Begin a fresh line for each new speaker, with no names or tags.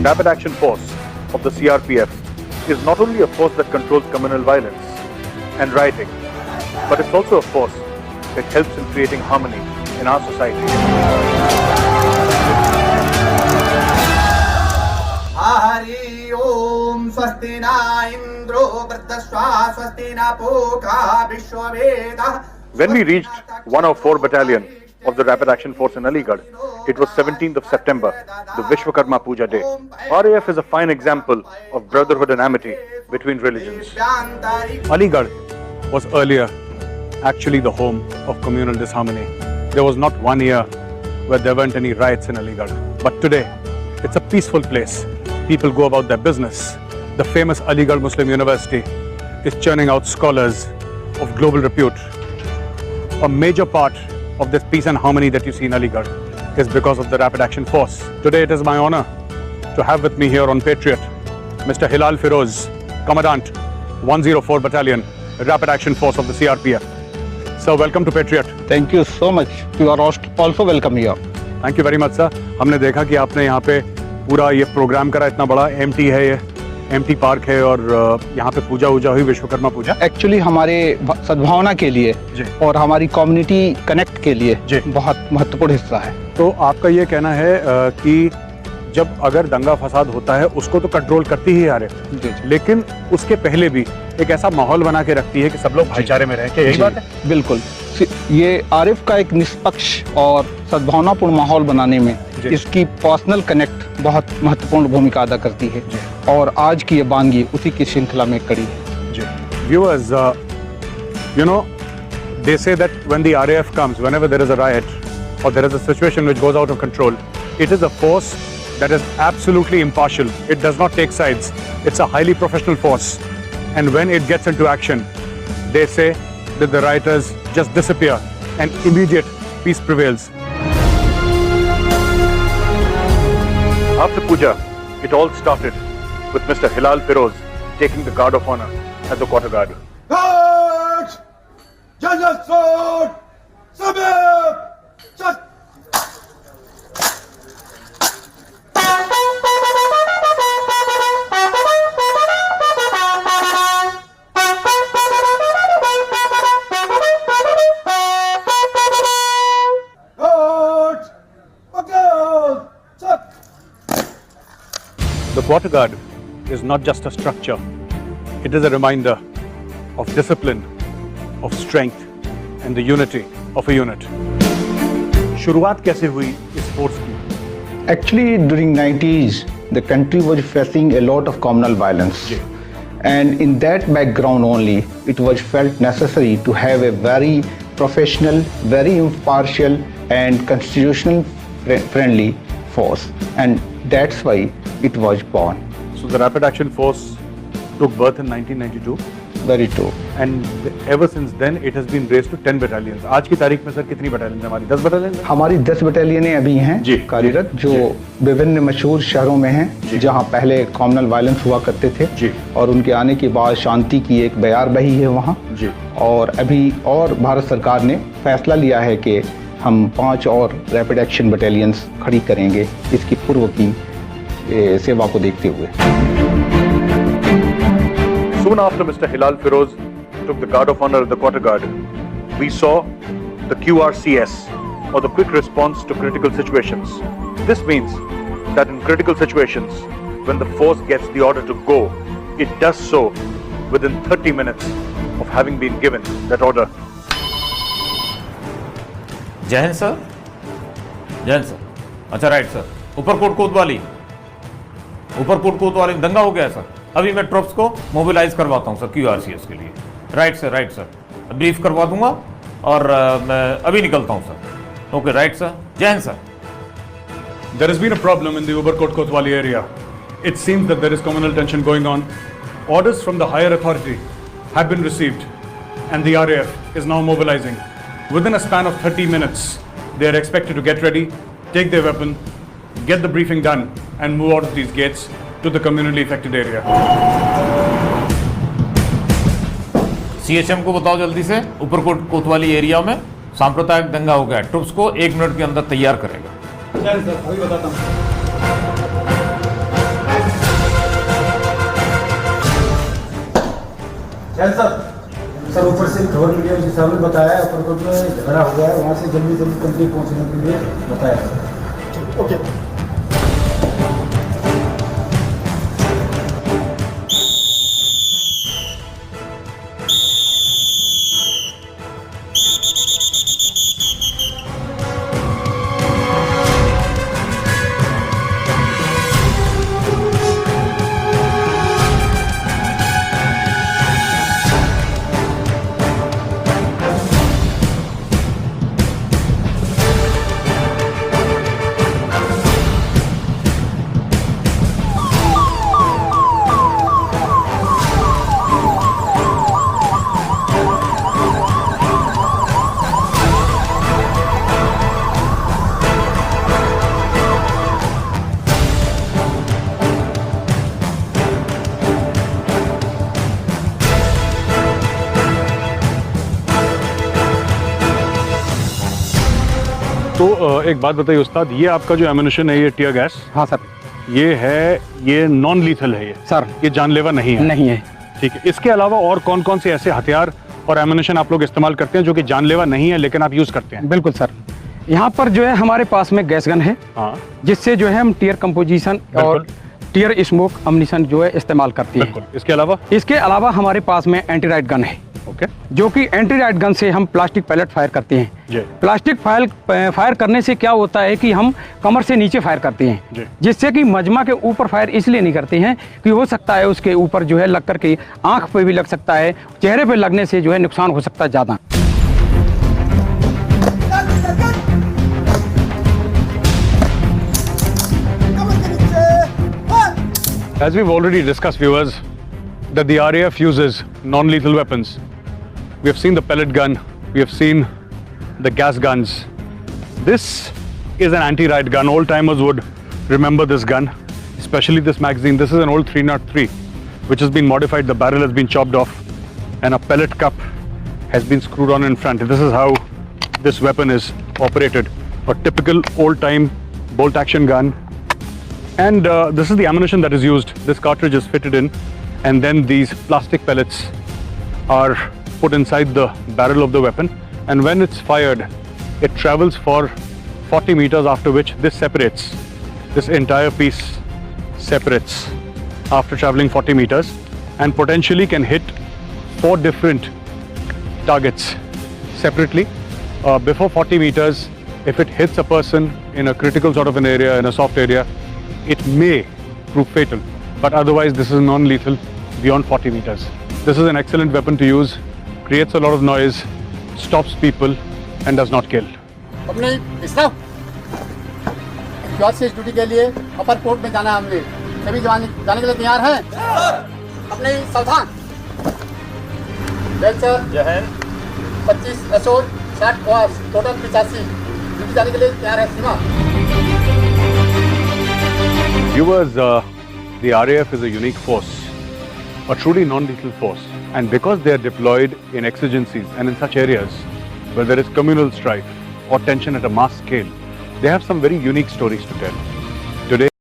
Rapid Action Force of the CRPF is not only a force that controls communal violence and rioting, but it's also a force that helps in creating harmony in our society.
Hari Om Swasti na Indro Vrdhashva Swasti na Pukha Vishwaveda.
When we reached 104 Battalion of the Rapid Action Force in Aligarh, it was 17th of September, the Vishwakarma Puja Day. RAF is a fine example of brotherhood and amity between religions.
Aligarh was earlier actually the home of communal disharmony. There was not one year where there weren't any riots in Aligarh. But today, it's a peaceful place. People go about their business. The famous Aligarh Muslim University is churning out scholars of global repute. A major part of this peace and harmony that you see in Aligarh is because of the Rapid Action Force. Today it is my honor to have with me here on Patriot, Mr. Hilal Feroz, Commandant 104 Battalion, Rapid Action Force of the CRPF. Sir, welcome to Patriot.
Thank you so much. You are also welcome here.
Thank you very much, sir. हमने देखा कि आपने यहाँ पे पूरा ये programme करा, इतना बड़ा एमटी है, ये एमटी पार्क है और यहाँ पे पूजा हुई विश्वकर्मा पूजा।
एक्चुअली हमारे सद्भावना के लिए और हमारी कम्युनिटी कनेक्ट के लिए बहुत महत्वपूर्ण हिस्सा है।
तो आपका ये कहना है कि जब अगर दंगा फसाद होता है उसको तो कंट्रोल करती ही RAF, लेकिन उसके पहले भी एक ऐसा माहौल बना के रखती है कि सब लोग भाईचारे में रहें। यही बात है?
बिल्कुल। ये RAF का एक निष्पक्ष और सद्भावनापूर्ण माहौल बनाने में इसकी पर्सनल कनेक्ट बहुत महत्वपूर्ण भूमिका अदा करती है और आज की ये बानगी उसी की श्रृंखला में कड़ी है।
जी। Viewers, you know, they say that when the RAF comes, whenever there is a riot or there is a situation which goes out of control, it is a force that is absolutely impartial. It does not take sides. It's a highly professional force. And when it gets into action, they say that the rioters just disappear and immediate peace prevails.
After Puja, it all started with Mr. Hilal Feroz taking the guard of honor at the quarter guard.
Guards! Judges sword! Submit! Just... Guards! Buckle! Set!
The quarter guard is not just a structure. It is a reminder of discipline, of strength and the unity of a unit. शुरुआत कैसे हुई इस force की?
Actually, during 90s, the country was facing a lot of communal violence. And in that background only, it was felt necessary to have a very professional, very impartial and constitutional friendly force. And that's why it was born.
So the Rapid Action Force took birth in 1992.
Very true.
And ever since then it has been raised to 10 battalions. आज की तारीख में sir कितनी battalions हमारी? 10 battalions?
हमारी 10 बटालियनें अभी हैं कार्यरत, जो विभिन्न मशहूर शहरों में हैं, जहां पहले कम्युनल वायलेंस हुआ करते थे और उनके आने के बाद शांति की एक बयार बही है वहां। और अभी और भारत सरकार ने फैसला लिया है कि हम 5 और रैपिड एक्शन बटालियंस खड़ी करेंगे इसकी पूर्व की सेवा को देखते हुए।
Soon after Mr. Hilal Feroz took the guard of honor at the quarter guard, we saw the QRCS, or the Quick Response to Critical Situations. This means that in critical situations, when the force gets the order to go, it does so within 30 minutes of having been given that order.
जय हिंद sir. जय हिंद sir. अच्छा right sir. ऊपर कोतवाली दंगा हो गया सर। अभी मैं ट्रुप्स को मोबिलाइज करवाता हूं सर QRCS के लिए। Right sir. ब्रीफ करवा दूंगा और मैं अभी निकलता हूं सर। Okay right sir. जय हिंद sir.
There has been a problem in the Uberkot Kotwali area. It seems that there is communal tension going on. Orders from the higher authority have been received and the RAF is now mobilizing. Within a span of 30 minutes, they are expected to get ready, take their weapon, get the briefing done and move out of these gates to the communally affected area.
CHM को बताओ जल्दी से, ऊपरकोट कोतवाली area में सांप्रदायिक दंगा हो गया। ट्रुप्स को 1 मिनट के अंदर तैयार करेगा।
सर अभी बताता हूँ।
सर ऊपर से खबर मिली है, उसी साहब ने बताया ऊपर में झगड़ा हो गया है, वहाँ से जल्दी जल्दी कंपनी पहुँचने के लिए बताया। ओके।
तो एक बात बताइए उस्ताद, ये आपका जो एमिनेशन है, ये टीयर गैस,
हाँ सर।
ये नॉन लीथल है, ये
सर
ये जानलेवा नहीं है?
नहीं है।
ठीक है। इसके अलावा और कौन कौन से ऐसे हथियार और एमिनेशन आप लोग इस्तेमाल करते हैं जो कि जानलेवा नहीं है लेकिन आप यूज करते हैं?
बिल्कुल सर, यहाँ पर जो है हमारे पास में गैस गन है,
हाँ,
जिससे जो है हम टीयर कंपोजिशन और टीयर स्मोक अम्यूनिशन जो है इस्तेमाल करती
बिल्कुल।
है।
इसके अलावा
हमारे पास में एंटी राइट गन है,
ओके,
जो कि एंटी राइट गन से हम प्लास्टिक पैलेट फायर करते
जी।
हैं। प्लास्टिक फायर करने से क्या होता है कि हम कमर से नीचे फायर करते
जी।
हैं, जिससे कि मजमा के ऊपर फायर इसलिए नहीं करते हैं कि हो सकता है उसके ऊपर जो है लग करके आंख पे भी लग सकता है, चेहरे पे लगने से जो है नुकसान हो सकता है ज़्यादा।
As we've already discussed, viewers, that the RAF uses non-lethal weapons. We have seen the pellet gun, we have seen the gas guns. This is an anti-riot gun. Old-timers would remember this gun, especially this magazine. This is an old 303, which has been modified. The barrel has been chopped off, and a pellet cup has been screwed on in front. This is how this weapon is operated. A typical old-time bolt-action gun. And this is the ammunition that is used. This cartridge is fitted in, and then these plastic pellets are put inside the barrel of the weapon. And when it's fired, it travels for 40 meters, after which this separates. This entire piece separates after traveling 40 meters and potentially can hit 4 different targets separately. Before 40 meters, if it hits a person in a critical sort of an area, in a soft area, it may prove fatal, but otherwise this is non-lethal beyond 40 meters. This is an excellent weapon to use, creates a lot of noise, stops people and does not kill.
अपने staff quad से duty के लिए अपर court में जाना है। हमने सभी जवान जाने के लिए तैयार हैं। अपने सावधान बेलचर जो है 25 एसओ 60 क्वास टोटल 85 ड्यूटी जाने के लिए तैयार है। सीमा
Viewers, the RAF is a unique force, a truly non-lethal force, and because they are deployed in exigencies and in such areas where there is communal strife or tension at a mass scale, they have some very unique stories to tell. Today